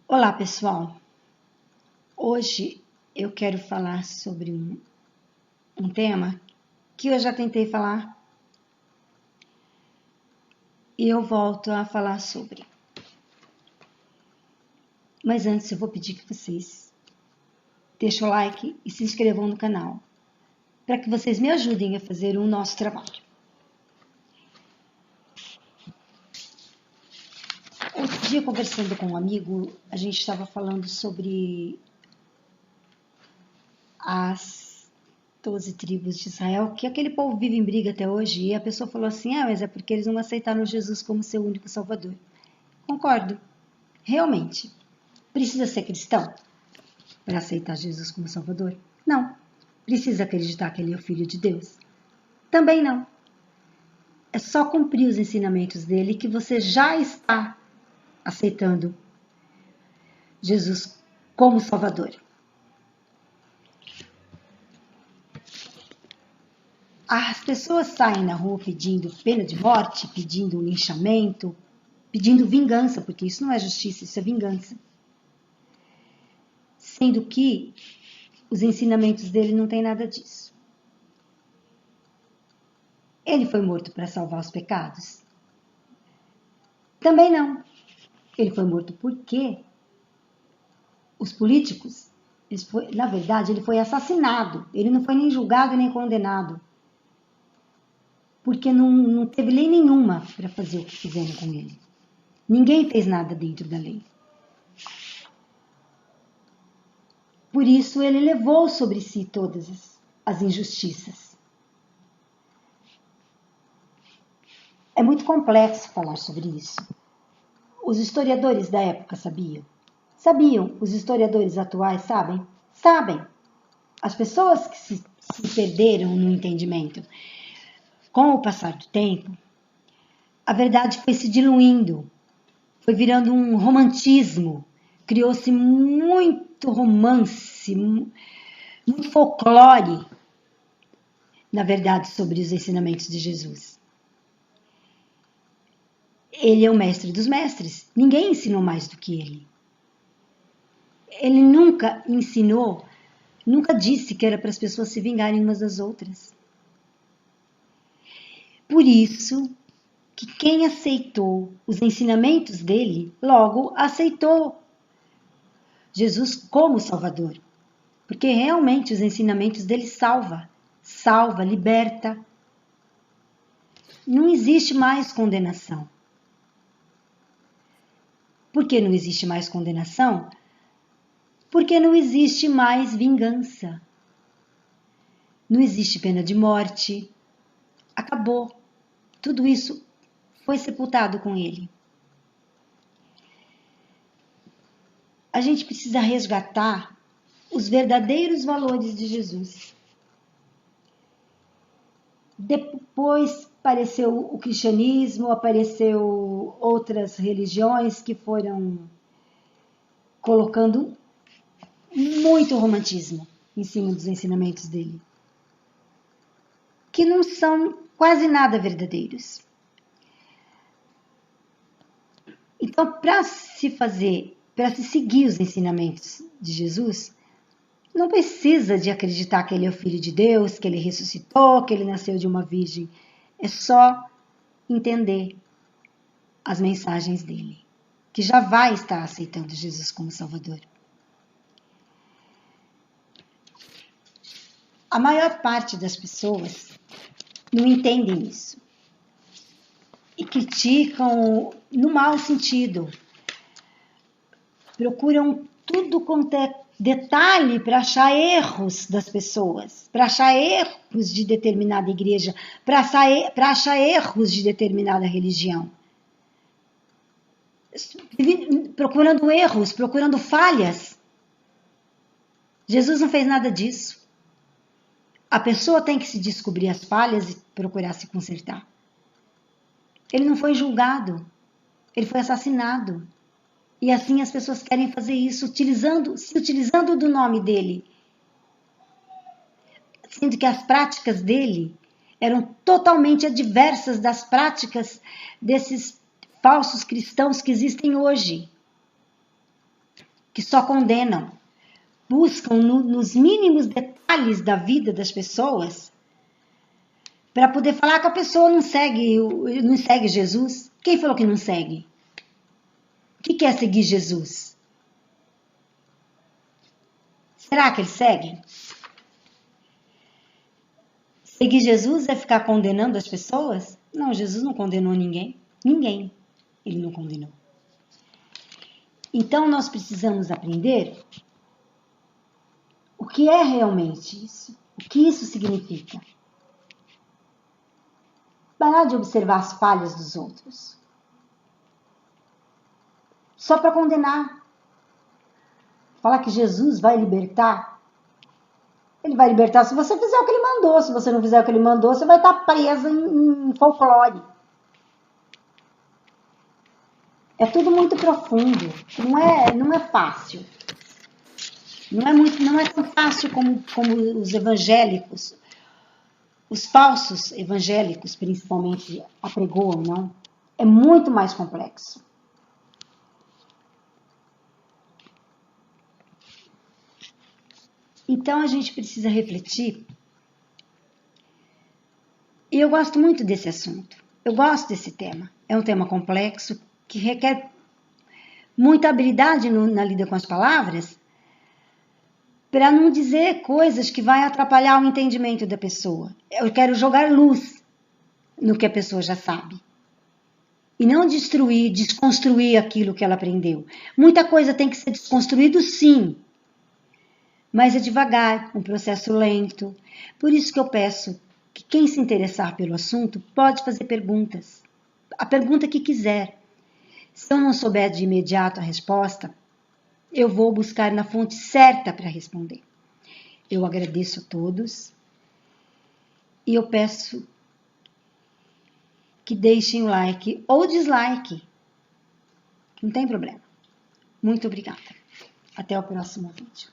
Olá, pessoal. Hoje eu quero falar sobre um tema que eu já tentei falar e eu volto a falar sobre. Mas antes eu vou pedir que vocês deixem o like e se inscrevam no canal, para que vocês me ajudem a fazer o nosso trabalho. Outro dia, conversando com um amigo, a gente estava falando sobre as 12 tribos de Israel, que aquele povo vive em briga até hoje, e a pessoa falou assim, mas é porque eles não aceitaram Jesus como seu único salvador. Concordo, realmente. Precisa ser cristão para aceitar Jesus como salvador? Não. Precisa acreditar que ele é o Filho de Deus? Também não. É só cumprir os ensinamentos dele que você já está aceitando Jesus como salvador. As pessoas saem na rua pedindo pena de morte, pedindo linchamento, pedindo vingança, porque isso não é justiça, isso é vingança. Sendo que os ensinamentos dele não têm nada disso. Ele foi morto para salvar os pecados? Também não. Ele foi morto porque os políticos, na verdade, ele foi assassinado. Ele não foi nem julgado nem condenado. Porque não teve lei nenhuma para fazer o que fizeram com ele. Ninguém fez nada dentro da lei. Por isso ele levou sobre si todas as injustiças. É muito complexo falar sobre isso. Os historiadores da época sabiam? Sabiam. Os historiadores atuais sabem? Sabem. As pessoas que se perderam no entendimento. Com o passar do tempo, a verdade foi se diluindo, foi virando um romantismo, criou-se muito romance, muito folclore, na verdade, sobre os ensinamentos de Jesus. Ele é o mestre dos mestres, ninguém ensinou mais do que ele. Ele nunca ensinou, nunca disse que era para as pessoas se vingarem umas das outras. Por isso que quem aceitou os ensinamentos dele, logo aceitou Jesus como Salvador. Porque realmente os ensinamentos dele salva, liberta. Não existe mais condenação. Por que não existe mais condenação? Porque não existe mais vingança. Não existe pena de morte. Acabou. Tudo isso foi sepultado com ele. A gente precisa resgatar os verdadeiros valores de Jesus. Depois apareceu o cristianismo, apareceu outras religiões que foram colocando muito romantismo em cima dos ensinamentos dele, que não são quase nada verdadeiros. Então, para se seguir os ensinamentos de Jesus, não precisa de acreditar que ele é o Filho de Deus, que ele ressuscitou, que ele nasceu de uma virgem. É só entender as mensagens dele, que já vai estar aceitando Jesus como Salvador. A maior parte das pessoas não entendem isso e criticam no mau sentido. Procuram tudo quanto é detalhe para achar erros das pessoas, para achar erros de determinada igreja, para achar erros de determinada religião. Procurando erros, procurando falhas. Jesus não fez nada disso. A pessoa tem que se descobrir as falhas e procurar se consertar. Ele não foi julgado, ele foi assassinado. E assim as pessoas querem fazer isso, se utilizando do nome dele. Sendo que as práticas dele eram totalmente adversas das práticas desses falsos cristãos que existem hoje. que só condenam, buscam nos mínimos detalhes da vida das pessoas para poder falar que a pessoa não segue Jesus. Quem falou que não segue? O que é seguir Jesus? Será que ele segue? Seguir Jesus é ficar condenando as pessoas? Não, Jesus não condenou ninguém. Ninguém ele não condenou. Então nós precisamos aprender o que é realmente isso, o que isso significa. Parar de observar as falhas dos outros. Só para condenar. Falar que Jesus vai libertar. Ele vai libertar se você fizer o que ele mandou. Se você não fizer o que ele mandou, você vai estar presa em folclore. É tudo muito profundo. Não é fácil. Não é tão fácil como os evangélicos, os falsos evangélicos, principalmente, apregoam, não? É muito mais complexo. Então, a gente precisa refletir. E eu gosto muito desse assunto. Eu gosto desse tema. É um tema complexo, que requer muita habilidade na lida com as palavras, para não dizer coisas que vai atrapalhar o entendimento da pessoa. Eu quero jogar luz no que a pessoa já sabe. E não destruir, desconstruir aquilo que ela aprendeu. Muita coisa tem que ser desconstruído, sim. Mas é devagar, um processo lento. Por isso que eu peço que quem se interessar pelo assunto pode fazer perguntas. A pergunta que quiser. Se eu não souber de imediato a resposta, eu vou buscar na fonte certa para responder. Eu agradeço a todos e eu peço que deixem o like ou dislike. Não tem problema. Muito obrigada. Até o próximo vídeo.